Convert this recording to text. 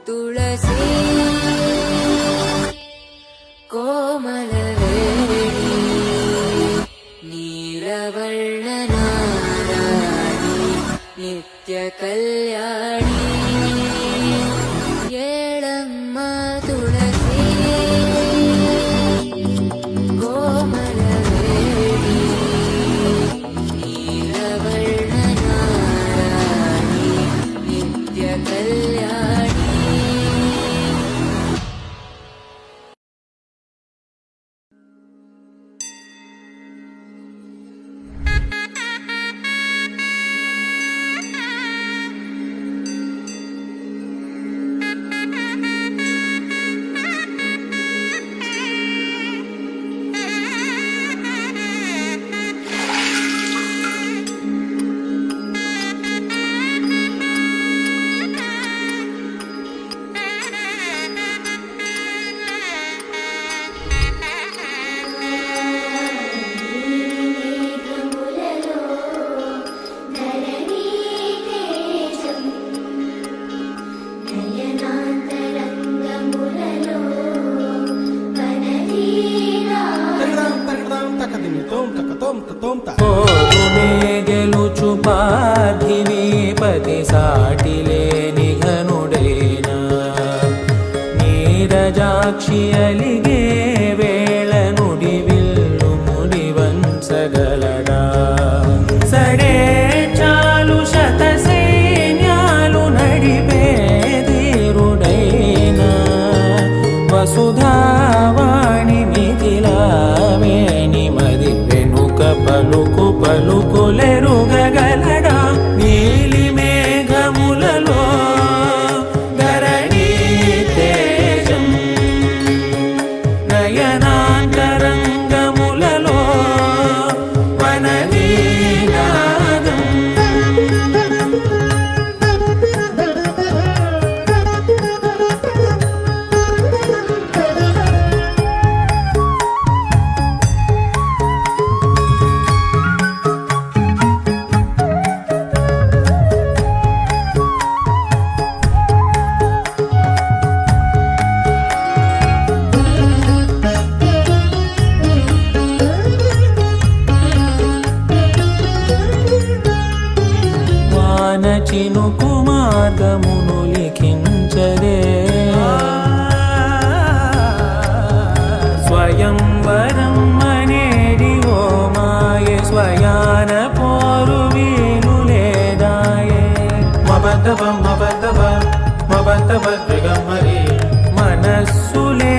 ತುಳಸಿ ಕೋಮಲವೇಣಿ ನೀಲವರ್ಣನಾರಾಣಿ ನಿತ್ಯ ಕಲ್ಯಾಣಿ ಏಳಮ್ಮ ತುಳಸಿ ಕೋಮಲವೇಣಿ ನೀಲವರ್ಣನಾರಾಣಿ ನಿತ್ಯ ಕಲ್ಯಾಣಿ. గెలుచుపాధిపతి సాటిలేని ఘనుడైన నీరజాక్షి అలిగే వేళ నుడి విల్లు ముడి వంచగలడా సరే చాలు శత సైన్యాలు నడిపే ధీరుడైన వసుధావాణి మిథిలావేణి మది వెనుక పలుకు పలుకులెరుగగలడా నీలి మేఘములలో ధరణీ తేజం నయనాంతరంగములలో వననీనాదం చినుకు మార్గమును లిఖించరే స్వయంవరం అనేడి ఓ మాయే స్వయాన పోరు వీలు లేదాయే మబద్దబ మబద్దబ మబద్దబ దిగమ్మరి మనస్సులే